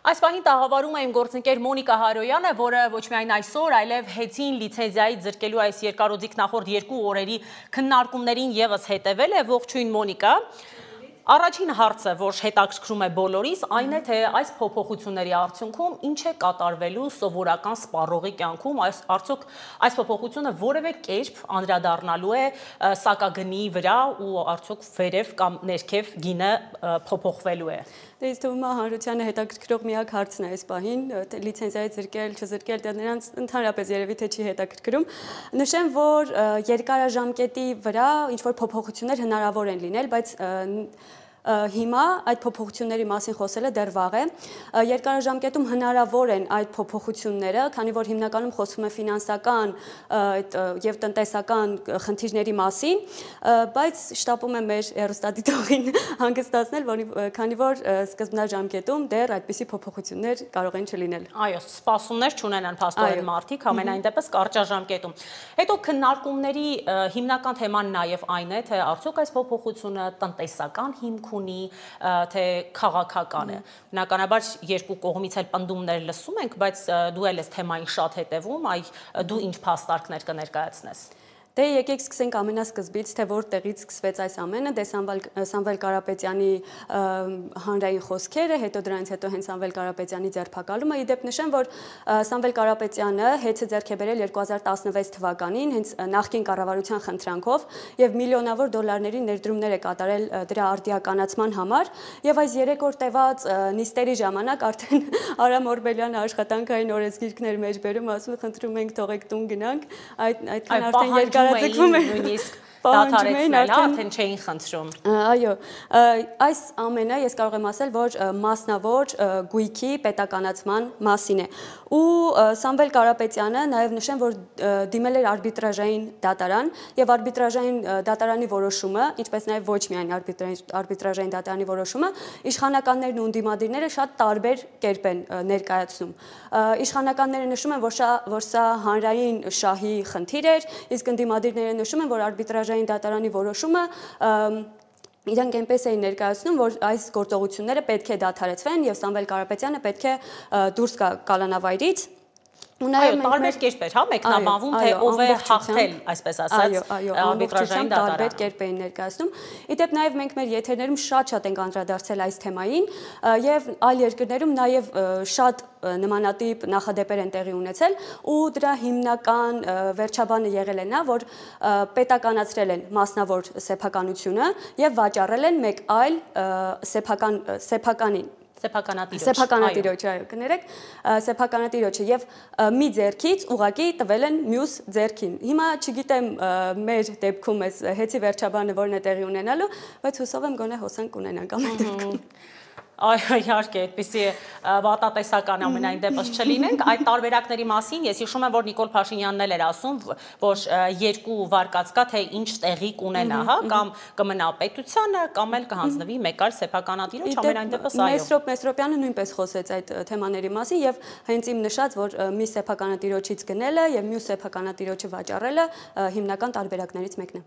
Այս պահին տաղավարում է իմ գործընկեր Մոնիկա Հարոյանը, որը ոչ միայն այսօր, այլև հեծին լիցենզիայի ձրկելու այս երկարոձիգ նախորդ 2 օրերի քննարկումներին ևս հետևել է։ Ողջույն Մոնիկա։ Առաջին հարցը, որ հետաքրքրում է բոլորիս, այն է, թե այս փոփոխությունների արդյունքում ինչ է կատարվելու սովորական սպառողի կյանքում, արդյոք այս փոփոխությունը որևէ կերպ անդրադառնալու է սակագնի վրա ու արդյոք վերև կամ ներքև գինը փոփոխվելու է։ Դե ինձ թվում է հանրությանը հետաքրքրող միակ հարցն է այս պահին, լիցենզիայի ձրկել, չձրկել, դա նրանց ընդհանրապես երևի թե չի հետաքրքրում։ Նշեմ, որ երկարաժամկետի վրա ինչ-որ փոփոխություններ հնարավոր են լինել, բայց հիմա այդ փոփոխությունների մասին խոսելը դեռ վաղ է։ Երկարաժամկետում հնարավոր են այդ փոփոխությունները, քանի որ հիմնականում խոսվում է ֆինանսական եւ տնտեսական խնդիրների մասին, բայց շտապում եմ մեր հեռուստադիտողին հանգստացնել, քանի որ սկզբնաժամկետում դեռ այդպիսի փոփոխություններ կարող են չլինել։ Այո, սպասումներ չունենան փաստորեն մարդիկ, համենայն դեպս կարճաժամկետում։ Հետո քննարկումների հիմնական թեման նաև այն է, թե արդյոք այս փոփոխությունը տնտեսական հիմք ունի, թե քաղաքական է։ Բնականաբար երկու կողմից էլ պնդումներ լսում ենք, բայց դու էլ ես թեմային շատ հետևում, դու ինչ փաստարկներ կներկայացնես։ Դե եկեք սկսենք ամենասկզբից, թե որտեղից սկսվեց այս ամենը, դե Սամվել Կարապետյանի հանրային խոսքերը, հետո դրանից հետո հենց Սամվել Կարապետյանի ձերբակալումը։ Իդեպ նշեմ, որ Սամվել Կարապետյանը հետը ձեռք է բերել 2016 թվականին, հենց նախկին կառավարության խնդրանքով եւ միլիոնավոր դոլարների ներդրումներ է կատարել դրա արդիականացման համար, եւ այս 3 օր տևած նիստերի ժամանակ արդեն Արամ Օրբելյանը աշխատանքային օրենսգիրքներ մեջբերում, ասում է խնդրում ենք թողեք տուն գնանք, այդքան արդեն նույնիսկ դադարեցնել, արդեն չէին խնդրում։ Այո, այս ամենը ես կարող եմ ասել, որ մասնավոր գույքի պետականացման մասին է։ Ու Սամվել Կարապետյանը նաև նշեմ, որ դիմել էր արբիտրաժային դատարան եւ արբիտրաժային դատարանի որոշումը, ինչպես նաև ոչ միայն արբիտրաժային դատարանի որոշումը, իշխանականներն ու ընդդիմադիրները շատ տարբեր կերպ են ներկայացնում։ Իշխանականները նշում են, որ սա հանրային շահի խնդիր էր, իսկ ընդդիմադիրները նշում են, որ արբիտրաժային դատարանի որոշումը իրենք այնպես էին ներկայացնում, որ այս գործողությունները պետք է դադարեցվեն եւ Սամվել Կարապետյանը պետք է դուրս գա կալանավայրից։ Այո, տարբեր կերպեր, հա, մեկնաբանվում, թե ով է հաղթել, այսպես ասած, արբիտրաժային դատարանը։ Տարբեր կերպ էին ներկայացնում։ Իդեպ նաև մենք մեր եթերներում շատ ենք անդրադարձել այս թեմային եւ այլ երկրներում նաև շատ նմանատիպ նախադեպեր են տեղի ունեցել ու դրա հիմնական վերջաբանը եղել է նա, որ պետականացրել են մասնավոր սեփականությունը եւ վաճառել են մեկ այլ սեփականին։ Սեփականատիրոջ, այո, կներեք, սեփականատիրոջը եւ մի ձեռքից ուղակի տվել են մյուս ձեռքին։ Հիմա չգիտեմ մեր դեպքում էս հեծի վերջաբանը որն է տեղի ունենալու, բայց հուսով եմ գոնե հոսանք ունենանք ամեն դեպքում։ Այո, իհարկե, այդպիսի վատատեսական ամենայն դեպս չլինենք։ Այդ տարբերակների մասին ես հիշում եմ, որ Նիկոլ Փաշինյանն էլ էր ասում, որ 2 վարկած կա, թե ինչ տեղի կունենա, հա, կամ կմնա պետությանը, կամ էլ կհանձնվի մեկ այլ սեփականատիրոջ, ամենայն դեպս այո։ Մեսրոպյանը նույնպես խոսեց այդ թեմաների մասին եւ հենց իմ նշած, որ մի սեփականատիրոջից գնելը եւ մյուս սեփականատիրոջը վաճառելը հիմնական տարբերակներից մեկն է։